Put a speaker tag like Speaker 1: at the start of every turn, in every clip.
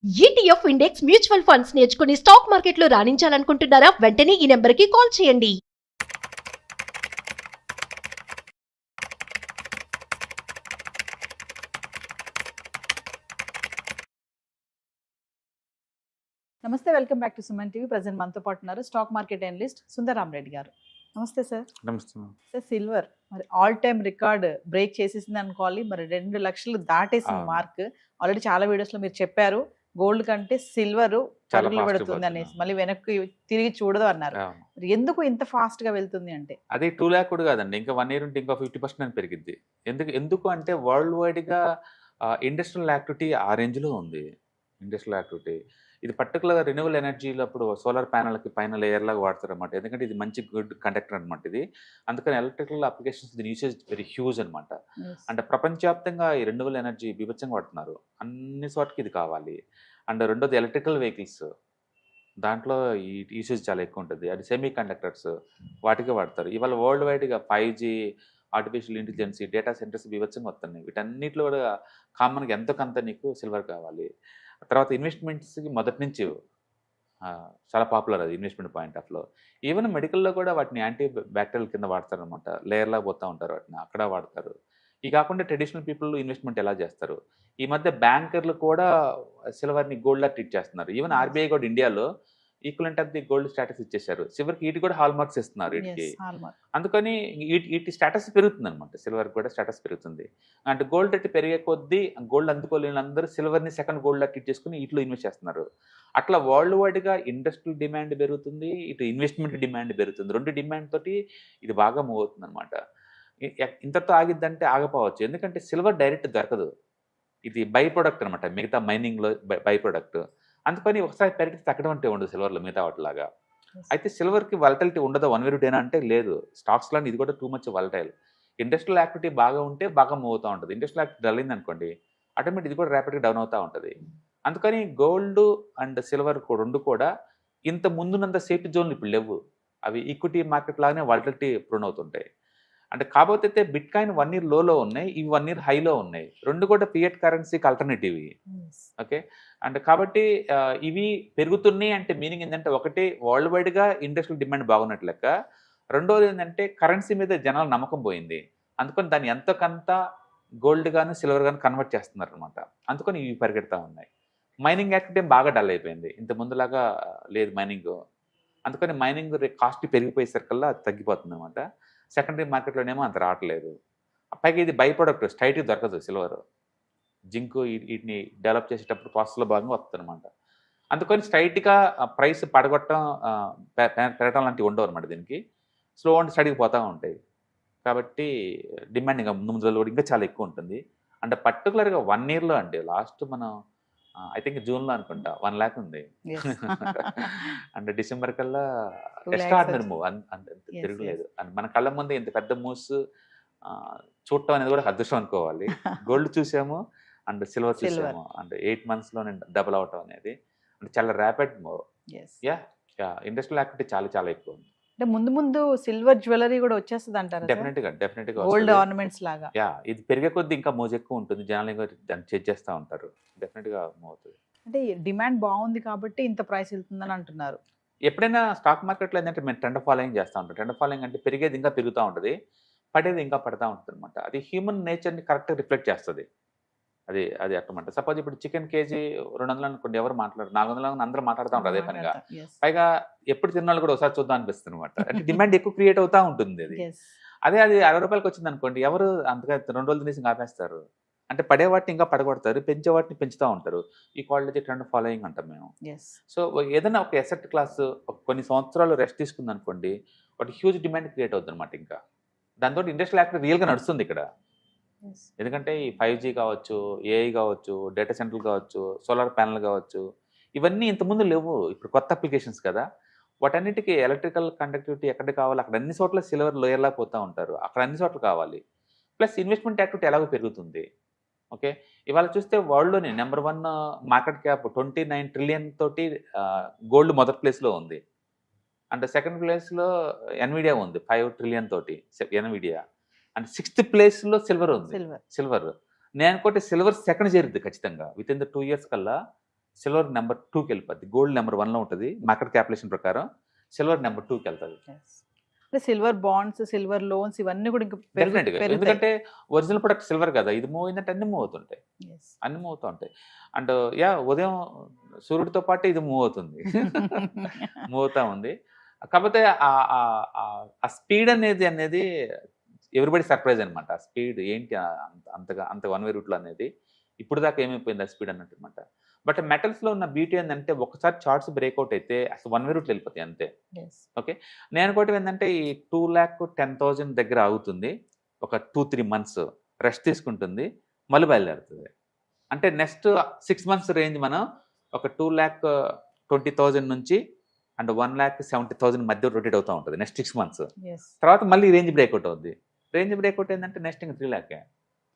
Speaker 1: ETF index mutual funds నేర్చుకుని stock మార్కెట్లో రాణించాలనుకుంటున్నారా? వెంటనే ఈ నెంబర్కి కాల్ చేయండి.
Speaker 2: నమస్తే, welcome back to Suman TV. Present మనతో పాటు ఉన్నారు stock market analyst Sundararam Reddy గారు. నమస్తే సార్.
Speaker 3: నమస్తే.
Speaker 2: సార్, సిల్వర్ మరి ఆల్ టైమ్ రికార్డ్ బ్రేక్ చేసేసింది అనుకోవాలి. మరి 2 లక్షలు దాటేసింది మార్క్. ఆల్రెడీ చాలా వీడియోస్ లో మీరు చెప్పారు, గోల్డ్ కంటే సిల్వర్ పరుగులు పెడుతుంది అనేసి, మళ్ళీ వెనక్కి తిరిగి చూడదు అన్నారు. మరి ఎందుకు ఇంత ఫాస్ట్ గా వెళ్తుంది అంటే?
Speaker 3: అది 2 lakh కూడా కాదండి, ఇంకా 1 year ఉంటే ఇంకా 50% పెరిగిద్ది. ఎందుకు అంటే వరల్డ్ వైడ్ గా ఇండస్ట్రియల్ యాక్టివిటీ ఆ రేంజ్ లో ఉంది. ఇండస్ట్రియల్ యాక్టివిటీ ఇది పర్టికులర్గా రెన్యూవల్ ఎనర్జీలో అప్పుడు సోలార్ ప్యానల్కి పైన లేయర్ లాగా వాడతారు అనమాట. ఎందుకంటే ఇది మంచి గుడ్ కండక్టర్ అనమాట ఇది. అందుకని ఎలక్ట్రికల్ అప్లికేషన్స్ దీని యూసేజ్ వెరీ హ్యూజ్ అనమాట. అంటే ప్రపంచవ్యాప్తంగా ఈ రెన్యూవల్ ఎనర్జీ బీభత్సంగా వాడుతున్నారు. అన్ని చోట్లకి ఇది కావాలి. అండ్ రెండోది ఎలక్ట్రికల్ వెహికల్స్, దాంట్లో ఈ యూసేజ్ చాలా ఎక్కువ ఉంటుంది. అది సెమీ కండక్టర్స్ వాటికే వాడతారు. ఇవాళ వరల్డ్ వైడ్గా 5G, artificial intelligence, data centres బీభత్సంగా వస్తున్నాయి. వీటన్నిటిలో కూడా కామన్గా ఎంతకంత నీకు సిల్వర్ కావాలి. తర్వాత ఇన్వెస్ట్మెంట్స్కి మొదటి నుంచి చాలా పాపులర్ అది ఇన్వెస్ట్మెంట్ పాయింట్ ఆఫ్లో. ఈవెన్ మెడికల్లో కూడా వాటిని యాంటీ బ్యాక్టీరియల్ కింద వాడతారు అనమాట. లేయర్లా పోతూ ఉంటారు, వాటిని అక్కడ వాడతారు. ఇవి కాకుండా ట్రెడిషనల్ పీపుల్ ఇన్వెస్ట్మెంట్ ఎలా చేస్తారు, ఈ మధ్య బ్యాంకర్లు కూడా సిల్వర్ని గోల్డ్లా ట్రీట్ చేస్తున్నారు. ఈవెన్ ఆర్బీఐ కూడా ఇండియాలో equivalent of the gold status ఇచ్చేసారు. చివరికి వీటి కూడా హాల్ మార్క్స్ ఇస్తున్నారు వీటికి. అందుకని వీటి స్టేటస్ పెరుగుతుంది అనమాట. సిల్వర్ కూడా స్టేటస్ పెరుగుతుంది. అంటే గోల్డ్ రేట్ పెరిగే కొద్దీ గోల్డ్ అందుకోలేని అందరూ సిల్వర్ని సెకండ్ గోల్డ్లా ట్రీట్ చేసుకుని వీటిలో ఇన్వెస్ట్ చేస్తున్నారు. అట్లా వరల్డ్ వైడ్గా ఇండస్ట్రియల్ డిమాండ్ పెరుగుతుంది, ఇటు ఇన్వెస్ట్మెంట్ డిమాండ్ పెరుగుతుంది. 2 డిమాండ్ తోటి ఇది బాగా మూవ్ అవుతుంది అనమాట. ఇంతతో ఆగిద్దంటే ఆగపోవచ్చు, ఎందుకంటే సిల్వర్ డైరెక్ట్ దొరకదు. ఇది బై ప్రొడక్ట్ అనమాట, మిగతా మైనింగ్లో బై ప్రొడక్ట్. అందుకని ఒకసారి పెరిగితే తగ్గడం అంటే ఉండదు సిల్వర్లో మిగతా వాటిలాగా. అయితే సిల్వర్కి వాలటిలిటీ ఉండదు 1 year డేనా అంటే లేదు. స్టాక్స్లో ఇది కూడా too much volatile. Industrial activity బాగా ఉంటే బాగా మూవ్ అవుతూ ఉంటుంది. ఇండస్ట్రియల్ యాక్టివిటీ డల్ అయింది అనుకోండి, ఆటోమేటిక్ ఇది కూడా ర్యాపిడ్గా డౌన్ అవుతూ ఉంటుంది. అందుకని గోల్డ్ అండ్ సిల్వర్ రెండు కూడా ఇంత ముందున్నంత సేఫ్టీ జోన్లు ఇప్పుడు లేవు. అవి ఈక్విటీ మార్కెట్ లాగానే వాలటిలిటీ ప్రూన్ అవుతుంటాయి. అంటే కాకపోతే బిట్ కాయిన్ 1 year లోలో ఉన్నాయి, ఇవి 1 year హైలో ఉన్నాయి. రెండు కూడా ఫియట్ కరెన్సీకి ఆల్టర్నేటివ్. ఓకే, అంటే కాబట్టి ఇవి పెరుగుతున్నాయి అంటే మీనింగ్ ఏంటంటే, ఒకటి వరల్డ్ వైడ్గా ఇండస్ట్రియల్ డిమాండ్ బాగున్నట్లు లెక్క. రెండోది ఏంటంటే కరెన్సీ మీద జనాల నమ్మకం పోయింది. అందుకని దాన్ని ఎంతకంత గోల్డ్ గాను సిల్వర్ గాను కన్వర్ట్ చేస్తున్నారు అనమాట. అందుకని ఇవి పరిగెడతా ఉన్నాయి. మైనింగ్ యాక్టివిటీ బాగా డల్ అయిపోయింది, ఇంత ముందులాగా లేదు మైనింగ్. అందుకని మైనింగ్ కాస్ట్ పెరిగిపోయేసరికల్లా అది తగ్గిపోతుంది అనమాట. సెకండరీ మార్కెట్లోనేమో అంత రావట్లేదు. పైగా ఇది బై ప్రొడక్ట్, స్ట్రైట్గా దొరకదు సిల్వర్. జింకు వీటిని డెవలప్ చేసేటప్పుడు ప్రాసెస్లో భాగంగా వస్తుంది అనమాట. అందుకని స్ట్రైట్గా ప్రైస్ పడగొట్టడం పెరగడం లాంటివి ఉండవు అనమాట. దీనికి స్లో అండ్ స్టడీకి పోతూ ఉంటాయి. కాబట్టి డిమాండ్ ఇంకా ముందు రోజులు కూడా ఇంకా చాలా ఎక్కువ ఉంటుంది. అంటే పర్టికులర్గా 1 yearలో అండి, లాస్ట్ మనం ఐ థింక్ జూన్లో అనుకుంటా 1 lakh ఉంది. అంటే డిసెంబర్ కల్లా ఎక్స్ట్రాడినరీ మూవ్, అంత తిరగలేదు. అండ్ మన కళ్ళ ముందే ఇంత పెద్ద మూవ్స్ చూడటం అనేది కూడా అదృష్టం అనుకోవాలి. గోల్డ్ చూసాము అండ్ సిల్వర్ చూసాము, అంటే 8 monthsలో డబుల్ అవటం అనేది అంటే చాలా ర్యాపిడ్ మూవ్. ఇండస్ట్రియల్ యాక్టివిటీ చాలా చాలా ఎక్కువ ఉంది.
Speaker 2: అంటే ముందు ముందు సిల్వర్ జ్యువెలరీ కూడా వచ్చేస్తుంది అంటారు.
Speaker 3: డెఫినెట్గా
Speaker 2: గోల్డ్ ఆర్నమెంట్స్ లాగా.
Speaker 3: ఇది పెరిగే కొద్దీ ఇంకా మోజ్ ఎక్కువ ఉంటుంది. జనాలు ఇంకా దాన్ని చెక్ చేస్తూ ఉంటారు. డెఫినెట్గా మూవ్ అవుతుంది.
Speaker 2: అంటే డిమాండ్ బాగుంది కాబట్టి ఇంత ప్రైస్ వెళ్తుందని అంటున్నారు.
Speaker 3: ఎప్పుడైనా స్టాక్ మార్కెట్లో ఏంటంటే మేము ట్రెండ్ ఫాలోయింగ్ చేస్తూ ఉంటాం. ట్రెండ్ ఫాలోయింగ్ అంటే పెరిగేది ఇంకా పెరుగుతూ ఉంటుంది, పడేది ఇంకా పడతా ఉంటుంది అనమాట. అది హ్యూమన్ నేచర్ని కరెక్ట్గా రిఫ్లెక్ట్ చేస్తుంది. అది అది అట్టమాట. సపోజ్ ఇప్పుడు చికెన్ కేజీ 200 అనుకోండి, ఎవరు మాట్లాడరు. 400 అందరూ మాట్లాడుతూ ఉంటారు అదే పనిగా. పైగా ఎప్పుడు తిన్నాళ్ళు కూడా ఒకసారి చూద్దాం అనిపిస్తుంది అనమాట. అంటే డిమాండ్ ఎక్కువ క్రియేట్ అవుతూ ఉంటుంది. అది 60 రూపాయలకి వచ్చింది అనుకోండి, ఎవరు అంతగా 2 రోజులు తినేసి ఆపేస్తారు. అంటే పడేవాటిని ఇంకా పడగొడతారు, పెంచే వాటిని పెంచుతూ ఉంటారు. ఈ క్వాలిటీ ట్రెండ్ ఫాలోయింగ్ అంటాం మేము. సో ఏదైనా ఒక ఎసెట్ క్లాస్ కొన్ని సంవత్సరాలు రెస్ట్ తీసుకుంది అనుకోండి, ఒకటి హ్యూజ్ డిమాండ్ క్రియేట్ అవుతుంది అనమాట. ఇంకా దాంతో ఇండస్ట్రియల్ యాక్టివిటీ రియల్గా నడుస్తుంది ఇక్కడ. ఎందుకంటే ఈ 5G కావచ్చు, ఏఐ కావచ్చు, డేటా సెంటర్లు కావచ్చు, సోలార్ ప్యానల్ కావచ్చు, ఇవన్నీ ఇంతకుముందు లేవు. ఇప్పుడు కొత్త అప్లికేషన్స్ కదా. వాటన్నిటికీ ఎలక్ట్రికల్ కండక్టివిటీ ఎక్కడ కావాలి అక్కడ అన్ని చోట్ల సిల్వర్ లోయర్లా పోతూ ఉంటారు. అక్కడ అన్ని చోట్ల కావాలి. ప్లస్ ఇన్వెస్ట్మెంట్ యాక్టివిటీ ఎలాగో పెరుగుతుంది. ఓకే, ఇవాళ చూస్తే వరల్డ్లోనే నెంబర్ 1 మార్కెట్ క్యాప్ 29 trillion తోటి గోల్డ్ మొదటి ప్లేస్లో ఉంది. అంటే సెకండ్ ప్లేస్లో ఎన్విడియా ఉంది 5 trillion తోటి ఎన్విడియా. అండ్ 6th ప్లేస్లో సిల్వర్ ఉంది. సిల్వర్ నేను అనుకుంటే సిల్వర్ సెకండ్ చేరుద్ది ఖచ్చితంగా. విత్ ఇన్ ద 2 years కల్లా సిల్వర్ నెంబర్ 2కి వెళ్ళిపోద్ది. గోల్డ్ నెంబర్ 1లో ఉంటుంది మార్కెట్ క్యాపిటలైజేషన్ ప్రకారం, సిల్వర్ నెంబర్ 2కి వెళ్తుంది.
Speaker 2: అంటే సిల్వర్ బాండ్స్, సిల్వర్ లోన్స్ ఇవన్నీ కూడా ఇంకా
Speaker 3: డెఫినెట్గా, ఎందుకంటే ఒరిజినల్ ప్రొడక్ట్ సిల్వర్ కదా, ఇది మూవ్ అయిందంటే అన్ని మూవ్ అవుతుంటాయి, అన్ని మూవ్ అవుతూ ఉంటాయి. అండ్ ఉదయం సూర్యుడితో పాటు ఇది మూవ్ అవుతుంది, మూవ్ అవుతా ఉంది. కాకపోతే ఆ స్పీడ్ అనేది ఎవ్రీబడి సర్ప్రైజ్ అనమాట. ఆ స్పీడ్ ఏంటి అంత వన్ వే రూట్లో అనేది ఇప్పుడు దాకా ఏమైపోయింది ఆ స్పీడ్ అన్నట్టు అనమాట. బట్ మెటల్స్లో ఉన్న బ్యూటీ ఏంటంటే ఒకసారి చార్ట్స్ బ్రేక్అవుట్ అయితే అసలు వన్ వే రూట్లో వెళ్ళిపోతాయి అంతే. ఓకే, నేను అనుకోవటం ఏంటంటే ఈ 2,10,000 దగ్గర ఆగుతుంది, ఒక 2-3 months రెస్ట్ తీసుకుంటుంది, మళ్ళీ బయలుదేరుతుంది. అంటే నెక్స్ట్ 6 months రేంజ్ మనం ఒక 2,20,000 నుంచి అండ్ 1,70,000 మధ్య రొటేట్ అవుతూ ఉంటుంది నెక్స్ట్ 6 months. తర్వాత మళ్ళీ రేంజ్ బ్రేక్అవుట్ అవుద్ది. రేంజ్ బ్రేక్అవుట్ ఏంటంటే నెక్స్ట్ ఇంకా 3 lakh.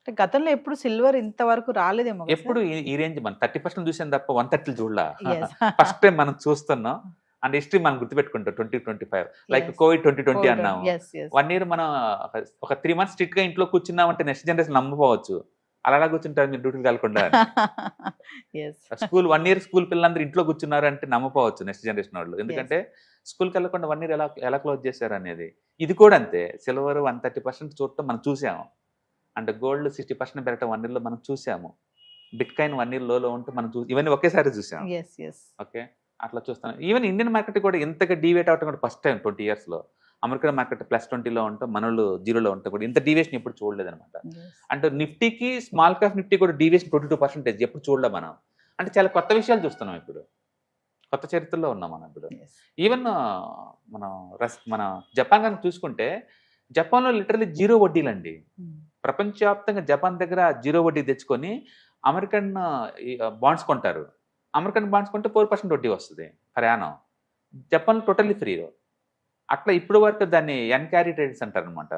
Speaker 2: అంటే గతంలో ఎప్పుడు సిల్వర్ ఇంతవరకు రాలేదేమో.
Speaker 3: ఎప్పుడు ఈ రేంజ్ మనం 30% చూసాం తప్ప 130 చూడలా. ఫస్ట్ టైం మనం చూస్తున్నాం. అండ్ హిస్టరీ మనం గుర్తుపెట్టుకుంటాం 2025 లైక్ కోవిడ్ 2020 అన్నాము. 1 year మనం ఒక 3 months స్ట్రిక్ట్ గా ఇంట్లో కూర్చున్నామంటే నెక్స్ట్ జనరేషన్ నమ్మపోవచ్చు. అలా కూర్చుంటారు మీరు డ్యూటీకి వెళ్ళకుండా. స్కూల్ 1 year స్కూల్ పిల్లలందరూ ఇంట్లో కూర్చున్నారు అంటే నమ్మపోవచ్చు నెక్స్ట్ జనరేషన్ వాళ్ళు. ఎందుకంటే స్కూల్కి వెళ్ళకుండా 1 year ఎలా క్లోజ్ చేశారు అనేది. ఇది కూడా అంతే, సిల్వర్ 130% చూడటం మనం చూసాము. అండ్ గోల్డ్ 60% పెరగటం 1 yearలో మనం చూసాము. బిట్ కాయిన్ 1 year లోలో ఉంటే మనం ఇవన్నీ ఒకేసారి చూసాము. ఓకే, అట్లా చూస్తాను. ఈవెన్ ఇండియన్ మార్కెట్ కూడా ఇంతగా డీవేట్ అవటం కూడా ఫస్ట్ టైం 20 yearsలో. అమెరికన్ మార్కెట్ +20లో ఉంటాం, మనోళ్ళు 0లో ఉంటాం కూడా ఇంత డీవియేషన్ ఎప్పుడు చూడలేదు అనమాట. అంటే నిఫ్టీకి స్మాల్ క్యాప్ నిఫ్టీ కూడా డీవియేషన్ 22% ఎప్పుడు చూడలేదు మనం. అంటే చాలా కొత్త విషయాలు చూస్తున్నాం ఇప్పుడు, కొత్త చరిత్రలో ఉన్నాం మనం ఇప్పుడు. ఈవెన్ మన జపాన్ కనుక చూసుకుంటే జపాన్లో లిటరల్లీ 0 వడ్డీలండి. ప్రపంచవ్యాప్తంగా జపాన్ దగ్గర 0 వడ్డీ తెచ్చుకొని అమెరికన్ బాండ్స్ కొంటారు. అమెరికన్ బాండ్స్ కొంటే 4% వడ్డీ వస్తుంది ప్రయాణం. జపాన్లో టోటల్లీ ఫ్రీ. అట్లా ఇప్పుడు వరకు దాన్ని ఎన్క్యారీ రేట్స్ అంటారు అనమాట.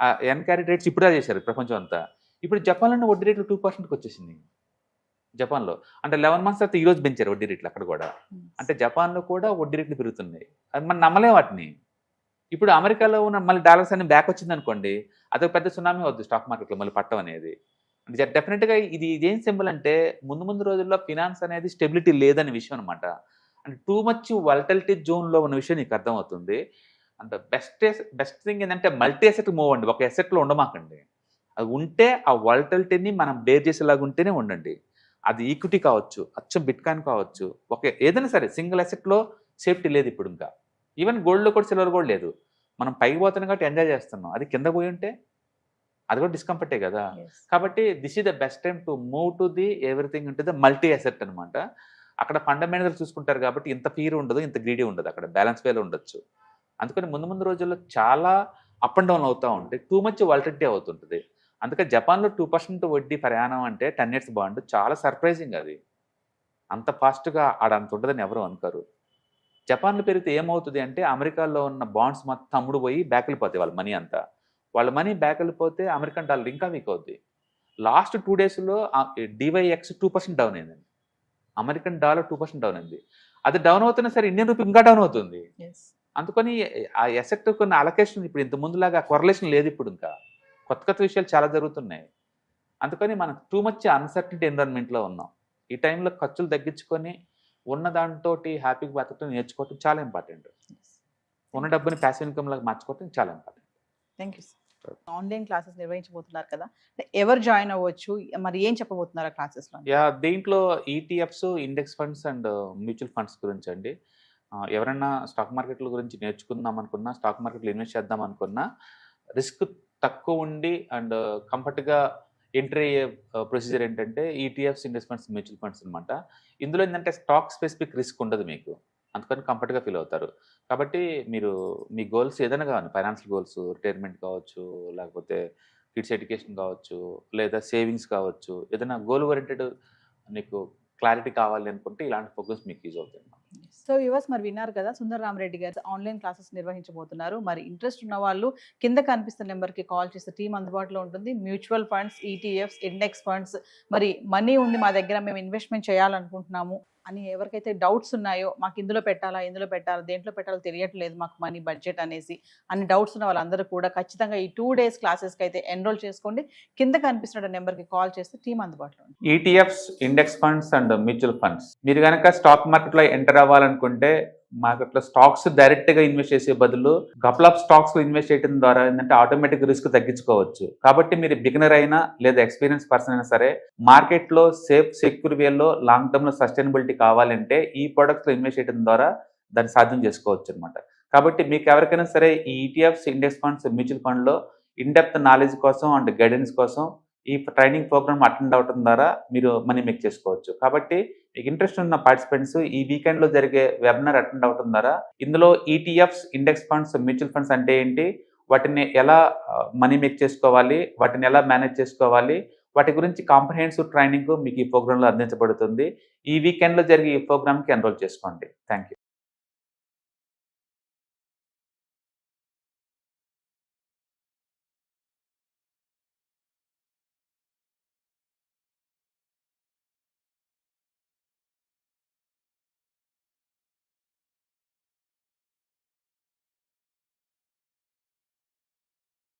Speaker 3: ఆ ఎన్క్యారీ రేట్స్ ఇప్పుడే చేశారు ప్రపంచం అంతా. ఇప్పుడు జపాన్లో వడ్డీ రేట్లు 2%కి వచ్చేసింది జపాన్లో. అంటే 11 months తర్వాత ఈరోజు పెంచారు వడ్డీ రేట్లు అక్కడ కూడా. అంటే జపాన్లో కూడా వడ్డీ రేట్లు పెరుగుతున్నాయి. అది మనం నమ్మలేం వాటిని. ఇప్పుడు అమెరికాలో ఉన్న మళ్ళీ డాలర్స్ అన్ని బ్యాక్ వచ్చింది అనుకోండి, అదొక పెద్ద సునామీ అవుద్ది స్టాక్ మార్కెట్లో మళ్ళీ పట్టం అనేది. అంటే డెఫినెట్గా ఇదేం సింబల్ అంటే ముందు రోజుల్లో ఫినాన్స్ అనేది స్టెబిలిటీ లేదనే విషయం అనమాట. అంటే టూ మచ్ వాలటిలిటీ జోన్లో ఉన్న విషయం నీకు అర్థమవుతుంది. అండ్ బెస్ట్ థింగ్ ఏంటంటే మల్టీ అసెట్ మూవ్ అండి. ఒక అసెట్లో ఉండమాకండి. అది ఉంటే ఆ వాలటిలిటీని మనం బేర్ చేసేలాగా ఉంటేనే ఉండండి. అది ఈక్విటీ కావచ్చు, అచ్చం బిట్ కాయిన్ కావచ్చు, ఏదైనా సరే సింగిల్ అసెట్లో సేఫ్టీ లేదు ఇప్పుడు. ఇంకా ఈవెన్ గోల్డ్లో కూడా సిల్వర్ కూడా లేదు. మనం పైకి పోతున్నాం కాబట్టి ఎంజాయ్ చేస్తున్నాం. అది కింద పోయి ఉంటే అది కూడా డిస్కంఫర్టే కదా. కాబట్టి this is the best time to move to the everything into the multi asset అనమాట. అక్కడ ఫండమెంటల్ చూసుకుంటారు కాబట్టి ఇంత ఫీర్ ఉండదు, ఇంత గ్రీడీ ఉండదు, అక్కడ బ్యాలెన్స్ వేలో ఉండొచ్చు. అందుకని ముందు రోజుల్లో చాలా అప్ అండ్ డౌన్ అవుతూ ఉంటాయి, టూ మచ్ వాలటిలిటీ అవుతుంటుంది. అందుకని జపాన్లో 2% వడ్డీ ప్రయాణం అంటే 10 years బాండ్ చాలా సర్ప్రైజింగ్. అది అంత ఫాస్ట్గా ఆడంత ఉంటుందని ఎవరు అనుకోరు. జపాన్లో పెరిగితే ఏమవుతుంది అంటే అమెరికాలో ఉన్న బాండ్స్ మొత్తం అమ్ముడు పోయి బ్యాక్ వెళ్ళిపోతాయి వాళ్ళ మనీ అంతా. వాళ్ళ మనీ బ్యాక్ వెళ్ళిపోతే అమెరికన్ డాలర్ ఇంకా వీక్ అవుద్ది. లాస్ట్ 2 daysలో DYX 2% డౌన్ అయిందండి. అమెరికన్ డాలర్ 2% డౌన్ అయింది. అది డౌన్ అవుతున్నా సరే ఇండియన్ రూపీ ఇంకా డౌన్ అవుతుంది. అందుకని ఆ ఎసెట్ కొన్ని అలొకేషన్ ఇప్పుడు ఇంత ముందులాగా కొరలేషన్ లేదు. ఇప్పుడు ఇంకా కొత్త విషయాలు చాలా జరుగుతున్నాయి. అందుకని మనం టూ మచ్ అన్సర్టనిటీ ఎన్విరాన్మెంట్లో ఉన్నాం. ఈ టైంలో ఖర్చులు తగ్గించుకొని ఉన్న దాంతో హ్యాపీగా బతకడం నేర్చుకోవటం చాలా ఇంపార్టెంట్. ఉన్న డబ్బుని ప్యాసివ్ ఇన్కమ్ లాగా మార్చుకోవటం చాలా important.
Speaker 2: Thank you sir. Online classes నిర్వహించబోతున్నారు కదా, ఎవరు జాయిన్ అవ్వచ్చు, మరి ఏం చెప్పబోతున్నారు ఆ క్లాసెస్లో?
Speaker 3: దీంట్లో ETFs, index funds and mutual funds గురించి అండి. ఎవరైనా స్టాక్ మార్కెట్ల గురించి నేర్చుకుందాం అనుకున్నా, స్టాక్ మార్కెట్లో ఇన్వెస్ట్ చేద్దాం అనుకున్నా, రిస్క్ తక్కువ ఉండి అండ్ కంఫర్ట్గా ఎంట్రీ అయ్యే ప్రొసీజర్ ఏంటంటే ETFs, index funds, mutual funds అనమాట. ఇందులో ఏంటంటే స్టాక్ స్పెసిఫిక్ రిస్క్ ఉండదు మీకు, అందుకని కంఫర్ట్గా ఫీల్ అవుతారు. కాబట్టి మీరు మీ గోల్స్ ఏదైనా కావాలి, ఫైనాన్షియల్ గోల్స్, రిటైర్మెంట్ కావచ్చు, లేకపోతే కిడ్స్ ఎడ్యుకేషన్ కావచ్చు, లేదా సేవింగ్స్ కావచ్చు, ఏదైనా గోల్ ఓరియంటెడ్ నీకు క్లారిటీ కావాలి అనుకుంటే ఇలాంటి ప్రోగ్రామ్స్ మీకు యూజ్ అవుతాయి.
Speaker 2: సో వ్యూవర్స్, మరి విన్నారు కదా, సుందర్ రామరెడ్డి గారు ఆన్లైన్ క్లాసెస్ నిర్వహించబోతున్నారు. మరి ఇంట్రెస్ట్ ఉన్న వాళ్ళు కింద కనిపిస్తున్న నెంబర్కి కాల్ చేస్తే టీం అందుబాటులో ఉంటుంది. Mutual funds, ETFs, index funds, మరి మనీ ఉంది మా దగ్గర, మేము ఇన్వెస్ట్మెంట్ చేయాలనుకుంటున్నాము అని ఎవరికైతే డౌట్స్ ఉన్నాయో, మాకు ఇందులో పెట్టాలా, దేంట్లో పెట్టాలో తెలియట్లేదు మాకు మనీ బడ్జెట్ అనేసి అన్ని డౌట్స్ ఉన్న వాళ్ళందరూ కూడా ఖచ్చితంగా ఈ 2 days క్లాసెస్కి అయితే ఎన్రోల్ చేసుకోండి. కింద కనిపిస్తున్న నెంబర్కి కాల్ చేస్తే టీం అందుబాటులో ఉంది.
Speaker 3: ETFs, index funds and mutual funds, మీరు కనుక స్టాక్ మార్కెట్లో ఎంటర్ అవ్వాలనుకుంటే మార్కెట్లో స్టాక్స్ డైరెక్ట్గా ఇన్వెస్ట్ చేసే బదులు కపుల్ ఆఫ్ స్టాక్స్ ఇన్వెస్ట్ చేయడం ద్వారా ఏంటంటే ఆటోమేటిక్ రిస్క్ తగ్గించుకోవచ్చు. కాబట్టి మీరు బిగినర్ అయినా లేదా ఎక్స్పీరియన్స్ పర్సన్ అయినా సరే మార్కెట్లో సేఫ్ సెక్యూర్ వేలో లాంగ్ టర్మ్లో సస్టైనబిలిటీ కావాలంటే ఈ ప్రొడక్ట్స్లో ఇన్వెస్ట్ చేయడం ద్వారా దాన్ని సాధ్యం చేసుకోవచ్చు అనమాట. కాబట్టి మీకు ఎవరికైనా సరే ఈ ఈటీఎఫ్స్, ఇండెక్స్ ఫండ్స్, మ్యూచువల్ ఫండ్లో ఇన్డెప్త్ నాలెడ్జ్ కోసం అండ్ గైడెన్స్ కోసం ఈ ట్రైనింగ్ ప్రోగ్రామ్ అటెండ్ అవడం ద్వారా మీరు మనీ మేక్ చేసుకోవచ్చు. కాబట్టి మీకు ఇంట్రెస్ట్ ఉన్న పార్టిసిపెంట్స్ ఈ వీకెండ్లో జరిగే వెబినార్ అటెండ్ అవడం ద్వారా ఇందులో ETFs, index funds, mutual funds అంటే ఏంటి, వాటిని ఎలా మనీ మేక్ చేసుకోవాలి, వాటిని ఎలా మేనేజ్ చేసుకోవాలి, వాటి గురించి కాంప్రహెన్సివ్ ట్రైనింగ్ మీకు ఈ ప్రోగ్రాంలో అందించబడుతుంది. ఈ వీకెండ్లో జరిగే ఈ ప్రోగ్రామ్కి ఎన్రోల్ చేసుకోండి. Thank you.